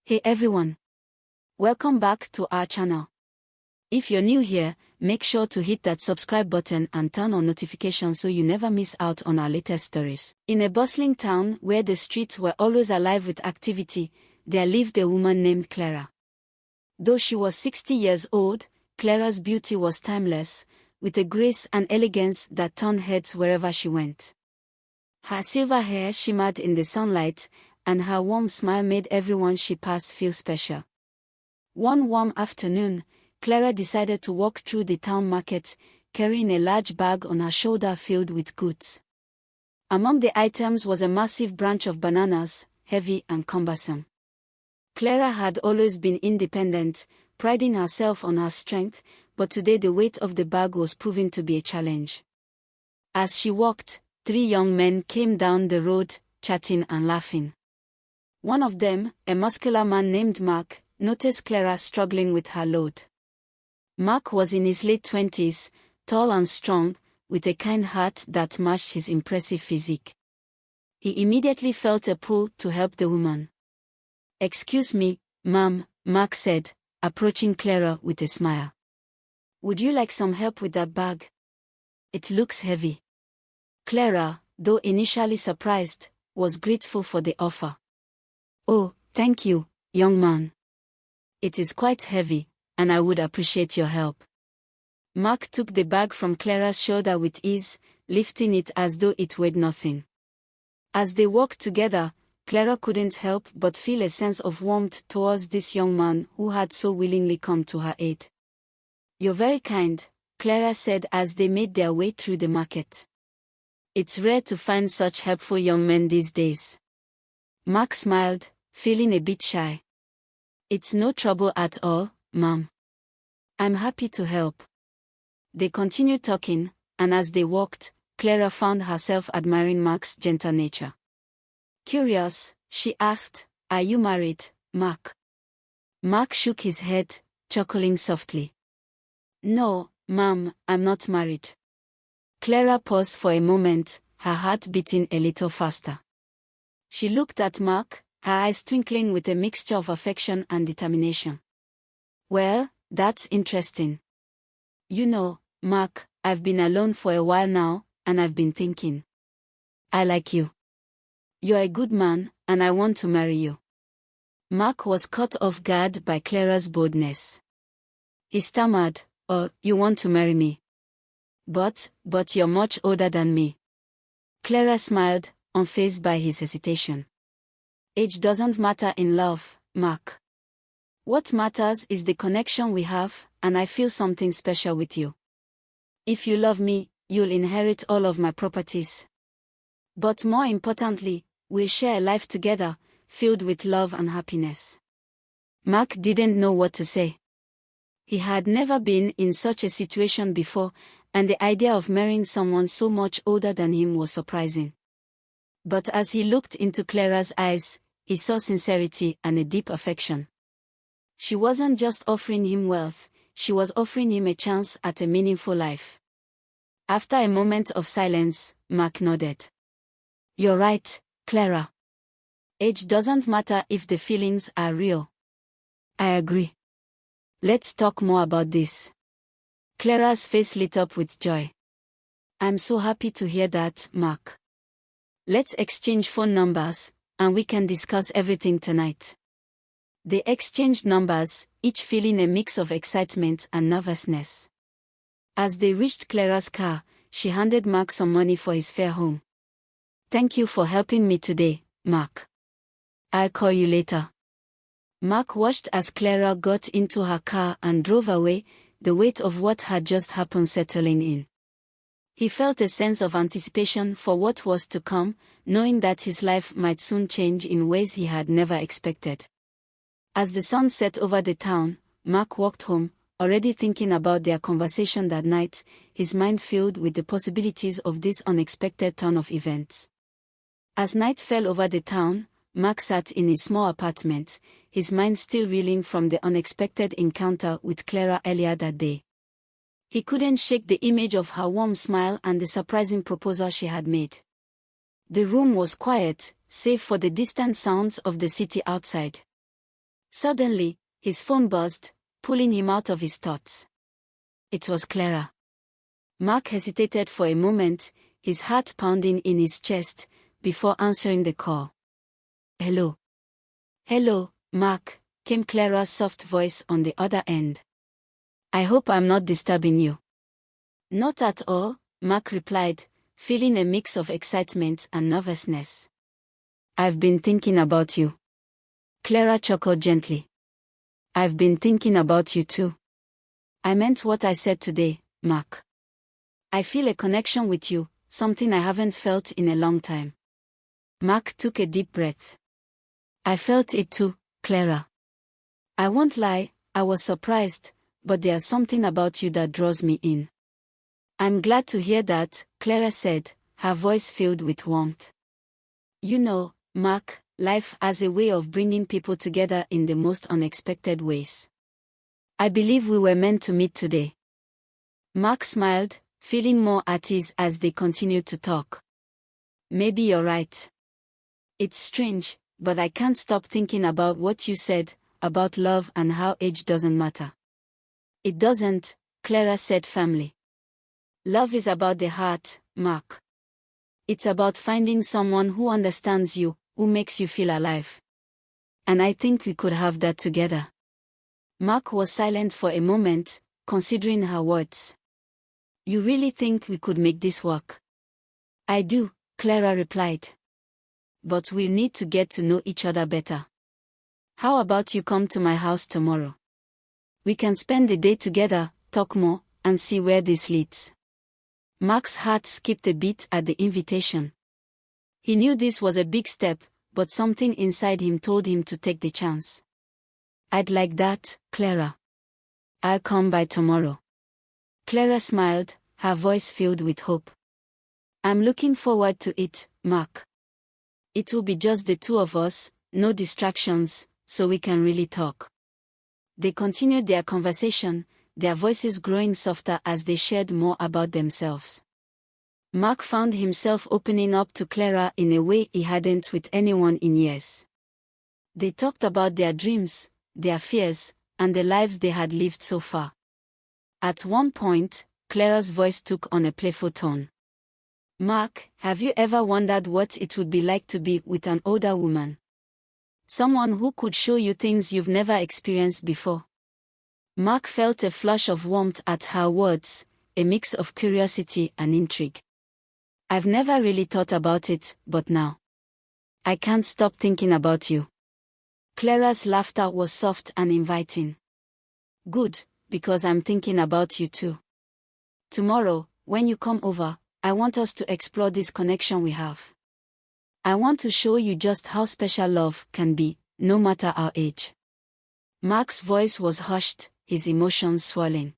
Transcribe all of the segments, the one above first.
Hey everyone! Welcome back to our channel. If you're new here, make sure to hit that subscribe button and turn on notifications so you never miss out on our latest stories. In a bustling town where the streets were always alive with activity, there lived a woman named Clara. Though she was 60 years old, Clara's beauty was timeless, with a grace and elegance that turned heads wherever she went. Her silver hair shimmered in the sunlight, and her warm smile made everyone she passed feel special. One warm afternoon, Clara decided to walk through the town market, carrying a large bag on her shoulder filled with goods. Among the items was a massive branch of bananas, heavy and cumbersome. Clara had always been independent, priding herself on her strength, but today the weight of the bag was proving to be a challenge. As she walked, 3 young men came down the road, chatting and laughing. One of them, a muscular man named Mark, noticed Clara struggling with her load. Mark was in his late 20s, tall and strong, with a kind heart that matched his impressive physique. He immediately felt a pull to help the woman. "Excuse me, ma'am," Mark said, approaching Clara with a smile. "Would you like some help with that bag? It looks heavy." Clara, though initially surprised, was grateful for the offer. "Oh, thank you, young man. It is quite heavy, and I would appreciate your help." Mark took the bag from Clara's shoulder with ease, lifting it as though it weighed nothing. As they walked together, Clara couldn't help but feel a sense of warmth towards this young man who had so willingly come to her aid. "You're very kind," Clara said as they made their way through the market. "It's rare to find such helpful young men these days." Mark smiled, feeling a bit shy. "It's no trouble at all, ma'am. I'm happy to help." They continued talking, and as they walked, Clara found herself admiring Mark's gentle nature. Curious, she asked, "Are you married, Mark?" Mark shook his head, chuckling softly. "No, ma'am, I'm not married." Clara paused for a moment, her heart beating a little faster. She looked at Mark, her eyes twinkling with a mixture of affection and determination. "Well, that's interesting. You know, Mark, I've been alone for a while now, and I've been thinking. I like you. You're a good man, and I want to marry you." Mark was caught off guard by Clara's boldness. He stammered, "Oh, you want to marry me? But you're much older than me." Clara smiled, unfazed by his hesitation. "Age doesn't matter in love, Mark. What matters is the connection we have, and I feel something special with you. If you love me, you'll inherit all of my properties. But more importantly, we'll share a life together, filled with love and happiness." Mark didn't know what to say. He had never been in such a situation before, and the idea of marrying someone so much older than him was surprising. But as he looked into Clara's eyes, he saw sincerity and a deep affection. She wasn't just offering him wealth, she was offering him a chance at a meaningful life. After a moment of silence, Mark nodded. "You're right, Clara. Age doesn't matter if the feelings are real." "I agree. Let's talk more about this." Clara's face lit up with joy. "I'm so happy to hear that, Mark. Let's exchange phone numbers, and we can discuss everything tonight." They exchanged numbers, each feeling a mix of excitement and nervousness. As they reached Clara's car, she handed Mark some money for his fare home. "Thank you for helping me today, Mark. I'll call you later." Mark watched as Clara got into her car and drove away, the weight of what had just happened settling in. He felt a sense of anticipation for what was to come, knowing that his life might soon change in ways he had never expected. As the sun set over the town, Mark walked home, already thinking about their conversation that night, his mind filled with the possibilities of this unexpected turn of events. As night fell over the town, Mark sat in his small apartment, his mind still reeling from the unexpected encounter with Clara earlier that day. He couldn't shake the image of her warm smile and the surprising proposal she had made. The room was quiet, save for the distant sounds of the city outside. Suddenly, his phone buzzed, pulling him out of his thoughts. It was Clara. Mark hesitated for a moment, his heart pounding in his chest, before answering the call. "Hello." "Hello, Mark," came Clara's soft voice on the other end. "I hope I'm not disturbing you." "Not at all," Mark replied, feeling a mix of excitement and nervousness. "I've been thinking about you." Clara chuckled gently. "I've been thinking about you too." "I meant what I said today, Mark. I feel a connection with you, something I haven't felt in a long time." Mark took a deep breath. "I felt it too, Clara. I won't lie, I was surprised, but there's something about you that draws me in." "I'm glad to hear that," Clara said, her voice filled with warmth. "You know, Mark, life has a way of bringing people together in the most unexpected ways. I believe we were meant to meet today." Mark smiled, feeling more at ease as they continued to talk. "Maybe you're right. It's strange, but I can't stop thinking about what you said, about love and how age doesn't matter." "It doesn't," Clara said firmly. "Love is about the heart, Mark. It's about finding someone who understands you, who makes you feel alive. And I think we could have that together." Mark was silent for a moment, considering her words. "You really think we could make this work?" "I do," Clara replied. "But we'll need to get to know each other better. How about you come to my house tomorrow? We can spend the day together, talk more, and see where this leads." Mark's heart skipped a beat at the invitation. He knew this was a big step, but something inside him told him to take the chance. "I'd like that, Clara. I'll come by tomorrow." Clara smiled, her voice filled with hope. "I'm looking forward to it, Mark. It will be just the two of us, no distractions, so we can really talk." They continued their conversation, their voices growing softer as they shared more about themselves. Mark found himself opening up to Clara in a way he hadn't with anyone in years. They talked about their dreams, their fears, and the lives they had lived so far. At one point, Clara's voice took on a playful tone. "Mark, have you ever wondered what it would be like to be with an older woman? Someone who could show you things you've never experienced before?" Mark felt a flush of warmth at her words, a mix of curiosity and intrigue. "I've never really thought about it, but now I can't stop thinking about you." Clara's laughter was soft and inviting. "Good, because I'm thinking about you too. Tomorrow, when you come over, I want us to explore this connection we have. I want to show you just how special love can be, no matter our age." Mark's voice was hushed, his emotions swelling.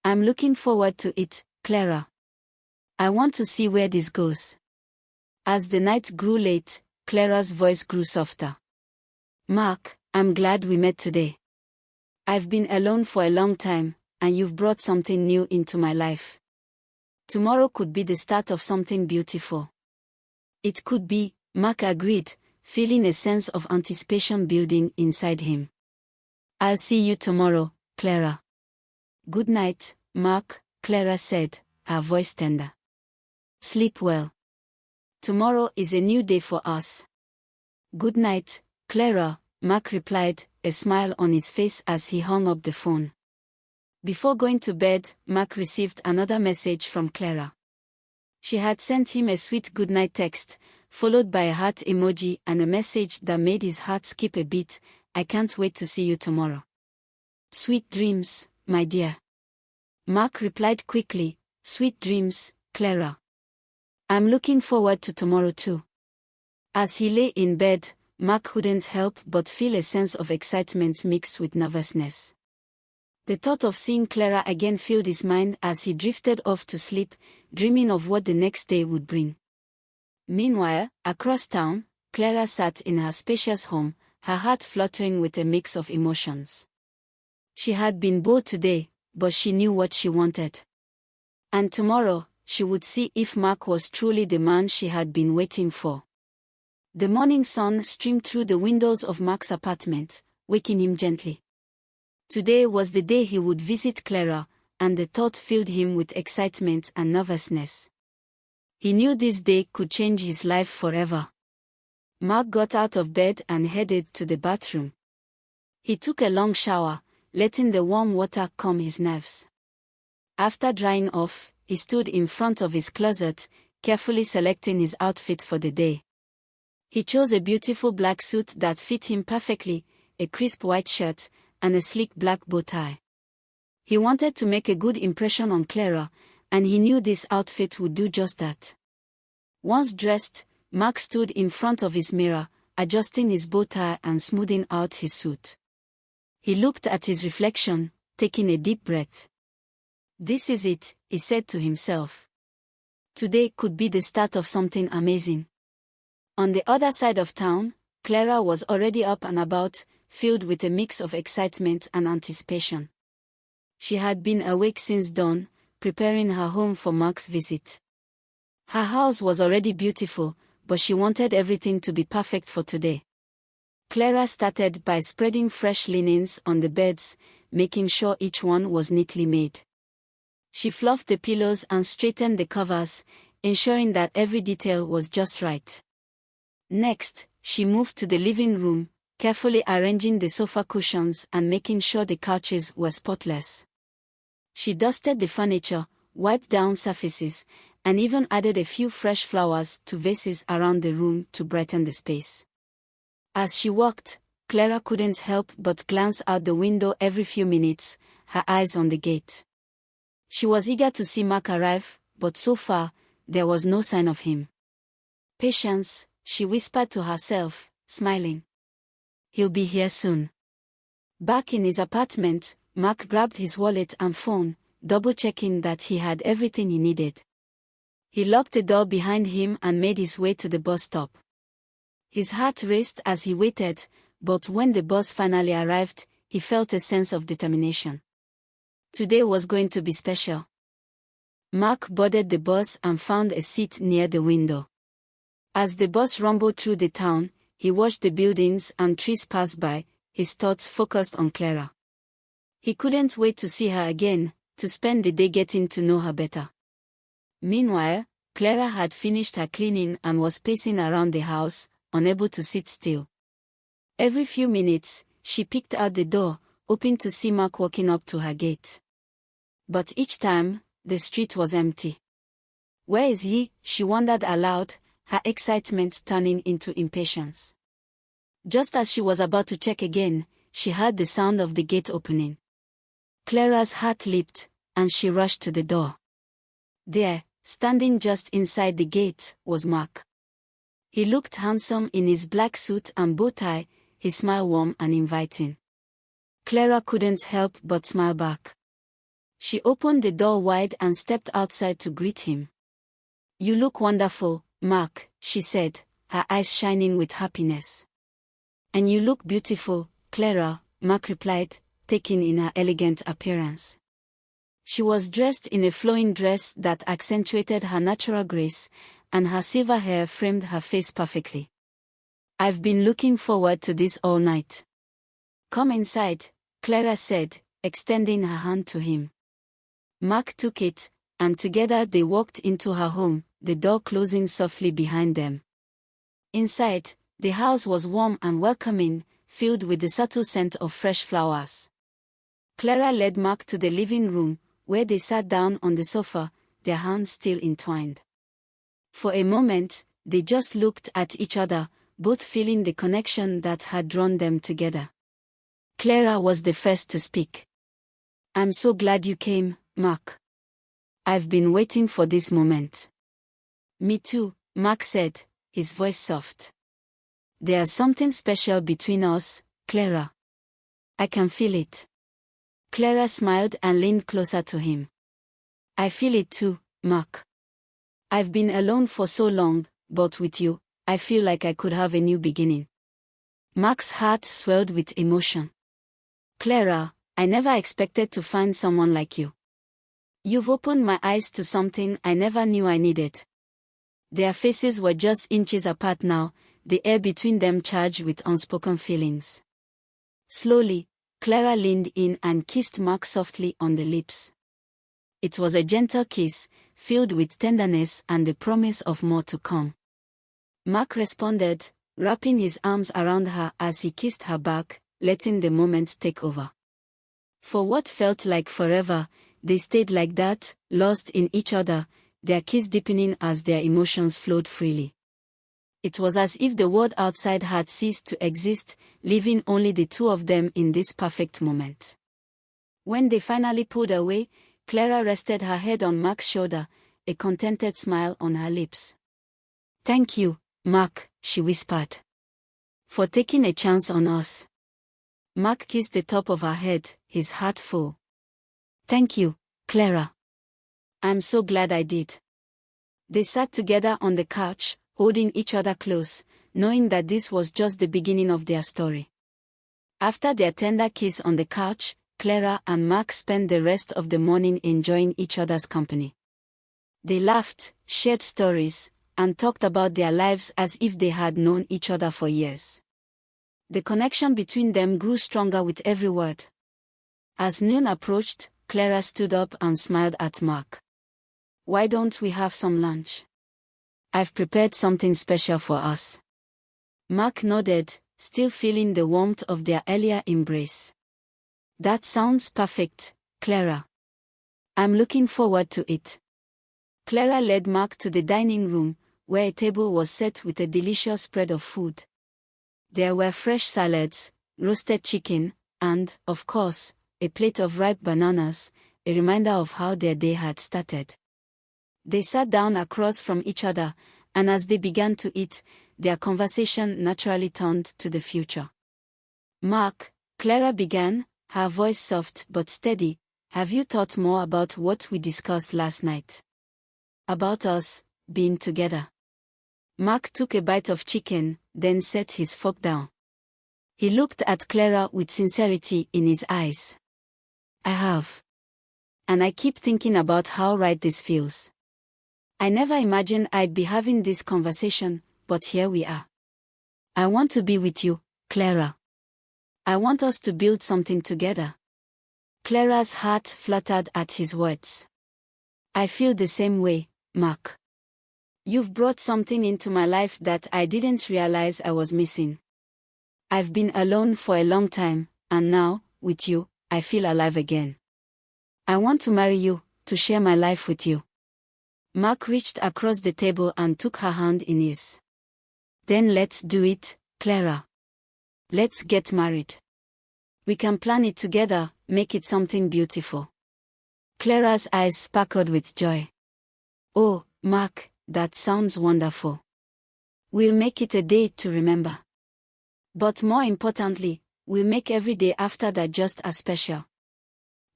"I'm looking forward to it, Clara. I want to see where this goes." As the night grew late, Clara's voice grew softer. "Mark, I'm glad we met today. I've been alone for a long time, and you've brought something new into my life. Tomorrow could be the start of something beautiful." "It could be," Mark agreed, feeling a sense of anticipation building inside him. "I'll see you tomorrow, Clara." "Good night, Mark," Clara said, her voice tender. "Sleep well. Tomorrow is a new day for us." "Good night, Clara," Mark replied, a smile on his face as he hung up the phone. Before going to bed, Mark received another message from Clara. She had sent him a sweet goodnight text, followed by a heart emoji and a message that made his heart skip a beat. "I can't wait to see you tomorrow. Sweet dreams, my dear." Mark replied quickly, "Sweet dreams, Clara. I'm looking forward to tomorrow too." As he lay in bed, Mark couldn't help but feel a sense of excitement mixed with nervousness. The thought of seeing Clara again filled his mind as he drifted off to sleep, dreaming of what the next day would bring. Meanwhile, across town, Clara sat in her spacious home, her heart fluttering with a mix of emotions. She had been bored today, but she knew what she wanted. And tomorrow, she would see if Mark was truly the man she had been waiting for. The morning sun streamed through the windows of Mark's apartment, waking him gently. Today was the day he would visit Clara, and the thought filled him with excitement and nervousness. He knew this day could change his life forever. Mark got out of bed and headed to the bathroom. He took a long shower, letting the warm water calm his nerves. After drying off, he stood in front of his closet, carefully selecting his outfit for the day. He chose a beautiful black suit that fit him perfectly, a crisp white shirt, and a sleek black bow tie. He wanted to make a good impression on Clara, and he knew this outfit would do just that. Once dressed, Mark stood in front of his mirror, adjusting his bow tie and smoothing out his suit. He looked at his reflection, taking a deep breath. This is it, he said to himself. Today could be the start of something amazing. On the other side of town, Clara was already up and about, filled with a mix of excitement and anticipation. She had been awake since dawn, preparing her home for Mark's visit. Her house was already beautiful, but she wanted everything to be perfect for today. Clara started by spreading fresh linens on the beds, making sure each one was neatly made. She fluffed the pillows and straightened the covers, ensuring that every detail was just right. Next, she moved to the living room, carefully arranging the sofa cushions and making sure the couches were spotless. She dusted the furniture, wiped down surfaces, and even added a few fresh flowers to vases around the room to brighten the space. As she walked, Clara couldn't help but glance out the window every few minutes, her eyes on the gate. She was eager to see Mark arrive, but so far, there was no sign of him. Patience, she whispered to herself, smiling. He'll be here soon. Back in his apartment, Mark grabbed his wallet and phone, double-checking that he had everything he needed. He locked the door behind him and made his way to the bus stop. His heart raced as he waited, but when the bus finally arrived, he felt a sense of determination. Today was going to be special. Mark boarded the bus and found a seat near the window. As the bus rumbled through the town, he watched the buildings and trees pass by, his thoughts focused on Clara. He couldn't wait to see her again, to spend the day getting to know her better. Meanwhile, Clara had finished her cleaning and was pacing around the house, unable to sit still. Every few minutes, she peeked out the door, hoping to see Mark walking up to her gate. But each time, the street was empty. Where is he? She wondered aloud, her excitement turning into impatience. Just as she was about to check again, she heard the sound of the gate opening. Clara's heart leaped, and she rushed to the door. There, standing just inside the gate, was Mark. He looked handsome in his black suit and bow tie, his smile warm and inviting. Clara couldn't help but smile back. She opened the door wide and stepped outside to greet him. You look wonderful, Mark, she said, her eyes shining with happiness. And you look beautiful, Clara, Mark replied, taking in her elegant appearance. She was dressed in a flowing dress that accentuated her natural grace, and her silver hair framed her face perfectly. I've been looking forward to this all night. Come inside, Clara said, extending her hand to him. Mark took it, and together they walked into her home, the door closing softly behind them. Inside, the house was warm and welcoming, filled with the subtle scent of fresh flowers. Clara led Mark to the living room, where they sat down on the sofa, their hands still entwined. For a moment, they just looked at each other, both feeling the connection that had drawn them together. Clara was the first to speak. I'm so glad you came, Mark. I've been waiting for this moment. Me too, Mark said, his voice soft. There's something special between us, Clara. I can feel it. Clara smiled and leaned closer to him. I feel it too, Mark. I've been alone for so long, but with you, I feel like I could have a new beginning. Mark's heart swelled with emotion. Clara, I never expected to find someone like you. You've opened my eyes to something I never knew I needed. Their faces were just inches apart now, the air between them charged with unspoken feelings. Slowly, Clara leaned in and kissed Mark softly on the lips. It was a gentle kiss, filled with tenderness and the promise of more to come. Mark responded, wrapping his arms around her as he kissed her back, letting the moment take over. For what felt like forever, they stayed like that, lost in each other, their kiss deepening as their emotions flowed freely. It was as if the world outside had ceased to exist, leaving only the two of them in this perfect moment. When they finally pulled away, Clara rested her head on Mark's shoulder, a contented smile on her lips. "Thank you, Mark," she whispered, "for taking a chance on us." Mark kissed the top of her head, his heart full. "Thank you, Clara. I'm so glad I did." They sat together on the couch, holding each other close, knowing that this was just the beginning of their story. After their tender kiss on the couch, Clara and Mark spent the rest of the morning enjoying each other's company. They laughed, shared stories, and talked about their lives as if they had known each other for years. The connection between them grew stronger with every word. As noon approached, Clara stood up and smiled at Mark. "Why don't we have some lunch? I've prepared something special for us." Mark nodded, still feeling the warmth of their earlier embrace. "That sounds perfect, Clara. I'm looking forward to it." Clara led Mark to the dining room, where a table was set with a delicious spread of food. There were fresh salads, roasted chicken, and, of course, a plate of ripe bananas, a reminder of how their day had started. They sat down across from each other, and as they began to eat, their conversation naturally turned to the future. "Mark," Clara began, her voice soft but steady, "have you thought more about what we discussed last night? About us being together?" Mark took a bite of chicken, then set his fork down. He looked at Clara with sincerity in his eyes. "I have. And I keep thinking about how right this feels. I never imagined I'd be having this conversation, but here we are. I want to be with you, Clara. I want us to build something together." Clara's heart fluttered at his words. "I feel the same way, Mark. You've brought something into my life that I didn't realize I was missing. I've been alone for a long time, and now, with you, I feel alive again. I want to marry you, to share my life with you." Mark reached across the table and took her hand in his. "Then let's do it, Clara. Let's get married. We can plan it together, make it something beautiful." Clara's eyes sparkled with joy. "Oh, Mark, that sounds wonderful. We'll make it a day to remember. But more importantly, we'll make every day after that just as special."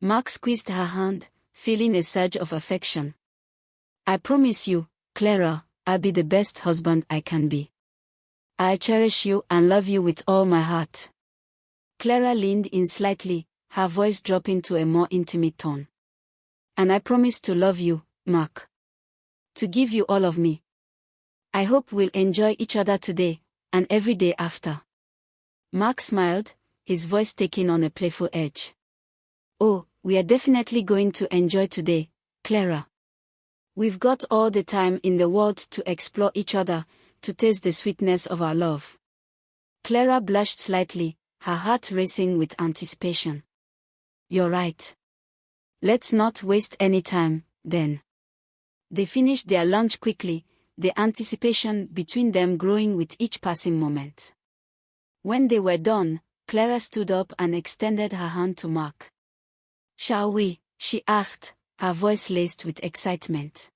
Mark squeezed her hand, feeling a surge of affection. "I promise you, Clara, I'll be the best husband I can be. I cherish you and love you with all my heart." Clara leaned in slightly, her voice dropping to a more intimate tone. "And I promise to love you, Mark. To give you all of me. I hope we'll enjoy each other today, and every day after." Mark smiled, his voice taking on a playful edge. "Oh, we are definitely going to enjoy today, Clara. We've got all the time in the world to explore each other, to taste the sweetness of our love." Clara blushed slightly, her heart racing with anticipation. "You're right. Let's not waste any time, then." They finished their lunch quickly, the anticipation between them growing with each passing moment. When they were done, Clara stood up and extended her hand to Mark. "Shall we?" she asked, her voice laced with excitement.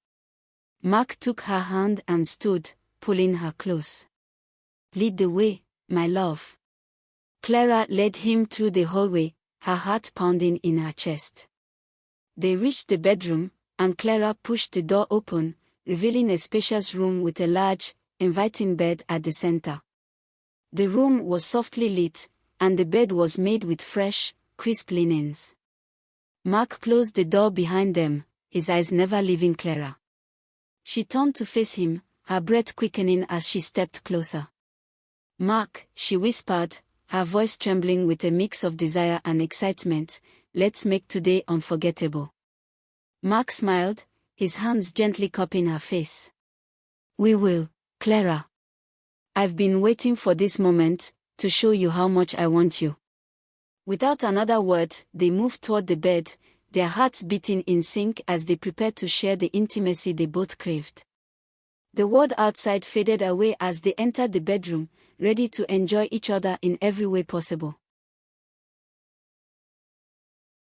Mark took her hand and stood, pulling her close. "Lead the way, my love." Clara led him through the hallway, her heart pounding in her chest. They reached the bedroom, and Clara pushed the door open, revealing a spacious room with a large, inviting bed at the center. The room was softly lit, and the bed was made with fresh, crisp linens. Mark closed the door behind them, his eyes never leaving Clara. She turned to face him, her breath quickening as she stepped closer. "Mark," she whispered, her voice trembling with a mix of desire and excitement. "Let's make today unforgettable." Mark smiled, his hands gently cupping her face. "We will, Clara. I've been waiting for this moment, to show you how much I want you." Without another word, they moved toward the bed, their hearts beating in sync as they prepared to share the intimacy they both craved. The world outside faded away as they entered the bedroom, ready to enjoy each other in every way possible.